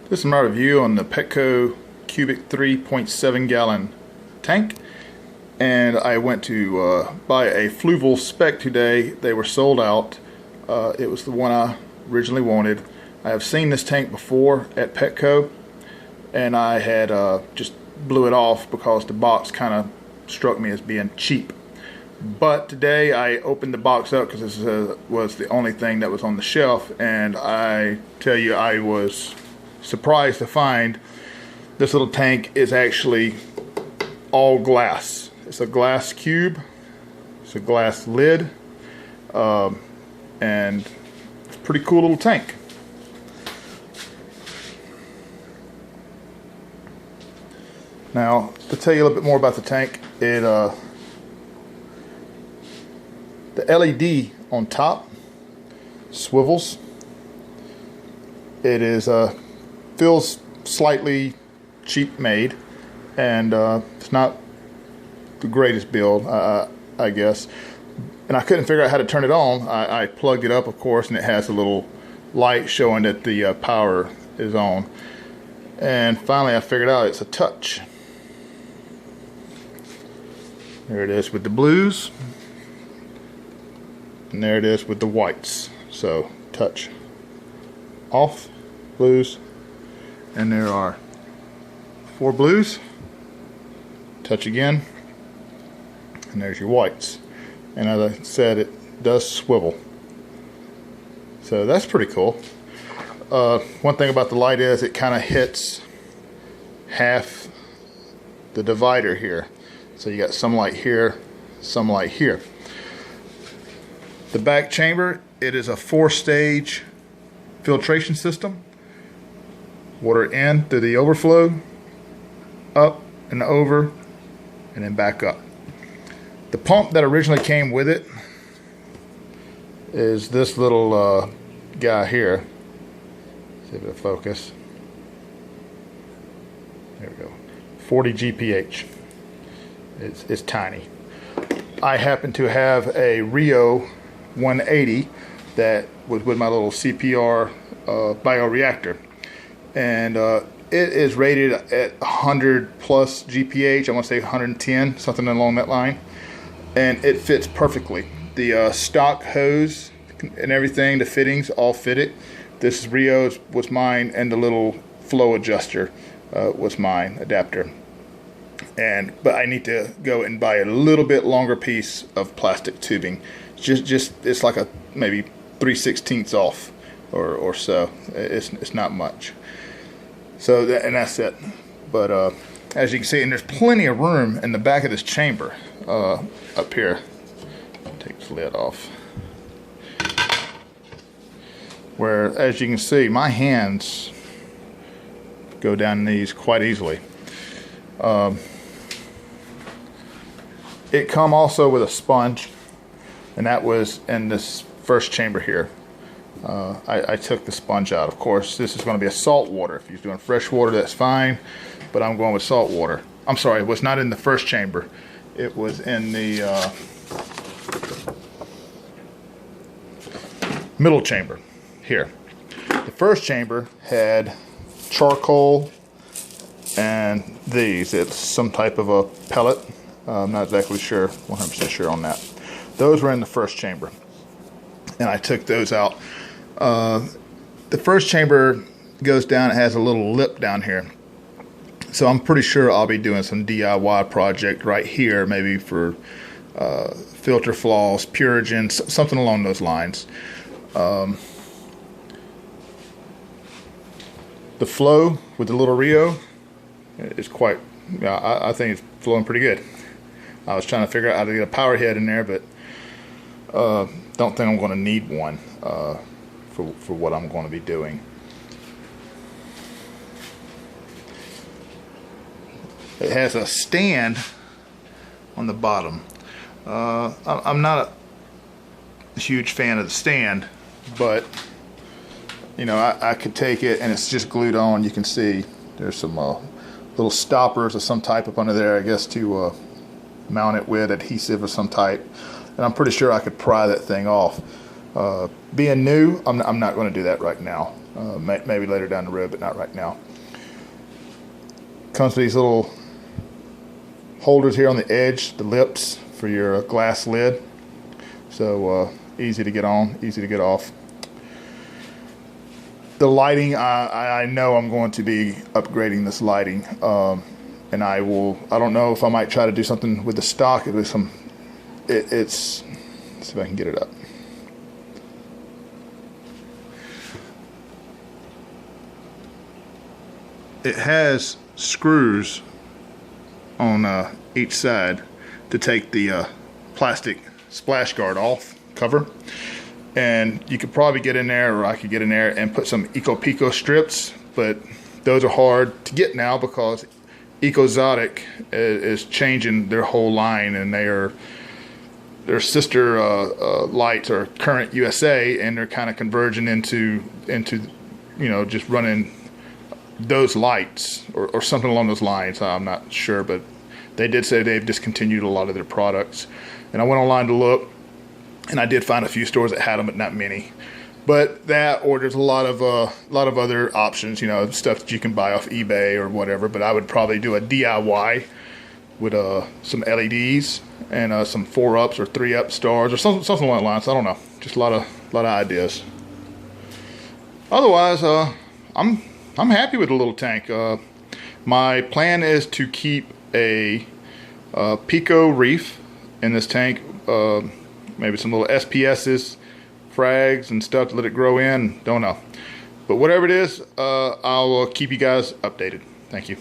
This is my review on the Petco cubic 3.7 gallon tank, and I went to buy a fluval spec today. They were sold out. It was the one I originally wanted. I have seen this tank before at Petco, and I had just blew it off because the box kind of struck me as being cheap. But today I opened the box up because this was the only thing that was on the shelf, and I tell you, I was surprised to find this little tank is actually all glass. It's a glass cube, it's a glass lid, and it's a pretty cool little tank. Now, to tell you a little bit more about the tank, the LED on top swivels. It is feels slightly cheap made, and it's not the greatest build, I guess. And I couldn't figure out how to turn it on. I plugged it up, of course, and it has a little light showing that the power is on. And finally I figured out it's a touch. There it is with the blues, and there it is with the whites. So touch off, blues, and there are 4 blues. Touch again, and there's your whites. And as I said, it does swivel, so that's pretty cool. One thing about the light is it kind of hits half the divider here, so you got some light here, some light here. The back chamber, it is a 4-stage filtration system. Water in through the overflow, up and over, and then back up. The pump that originally came with it is this little guy here. See if it'll focus. There we go. 40 GPH. It's tiny. I happen to have a Rio 180 that was with my little CPR bioreactor, and it is rated at 100 plus GPH. I want to say 110, something along that line, and it fits perfectly. The stock hose and everything, the fittings all fit it. This Rio's was mine, and the little flow adjuster was mine, adapter. But I need to go and buy a little bit longer piece of plastic tubing. Just it's like a maybe 3/16 off or so. It's not much. So and that's it. But as you can see, and there's plenty of room in the back of this chamber up here. Take this lid off. Where, as you can see, my hands go down these quite easily. It come also with a sponge, and that was in this first chamber here. I took the sponge out. Of course, this is going to be a salt water. If you're doing fresh water, that's fine, but I'm going with salt water. I'm sorry, it was not in the first chamber. It was in the middle chamber here. The first chamber had charcoal and these. It's some type of a pellet. I'm not exactly sure, 100% sure on that. Those were in the first chamber, and I took those out. The first chamber goes down, it has a little lip down here. So I'm pretty sure I'll be doing some DIY project right here, maybe for filter flaws, Purigen, something along those lines. The flow with the little Rio is quite, I think it's flowing pretty good. I was trying to figure out how to get a power head in there, but don't think I'm going to need one for what I'm going to be doing. It has a stand on the bottom. I'm not a huge fan of the stand, but you know, I could take it, and it's just glued on. You can see there's some little stoppers of some type up under there, I guess, to mount it with adhesive of some type, and I'm pretty sure I could pry that thing off. Being new, I'm not going to do that right now. maybe later down the road, but not right now. Comes with these little holders here on the edge, the lips for your glass lid. So easy to get on, easy to get off. The lighting, I know I'm going to be upgrading this lighting, and I don't know if I might try to do something with the stock. Let's see if I can get it up. It has screws on each side to take the plastic splash guard off cover, and you could probably get in there, or I could get in there and put some Eco-Pico strips, but those are hard to get now because Ecozotic is changing their whole line, and their sister lights are Current USA, and they're kind of converging into just running those lights or something along those lines. I'm not sure, but they did say they've discontinued a lot of their products. And I went online to look, and I did find a few stores that had them, but not many. But that, or there's a lot of other options, stuff that you can buy off eBay or whatever. But I would probably do a DIY with some LEDs and some 4-ups or 3-up stars or something along the lines. I don't know, just a lot of ideas. Otherwise, I'm happy with the little tank. My plan is to keep a Pico reef in this tank, maybe some little SPS's, frags and stuff to let it grow in. Don't know, but whatever it is, I'll keep you guys updated. Thank you.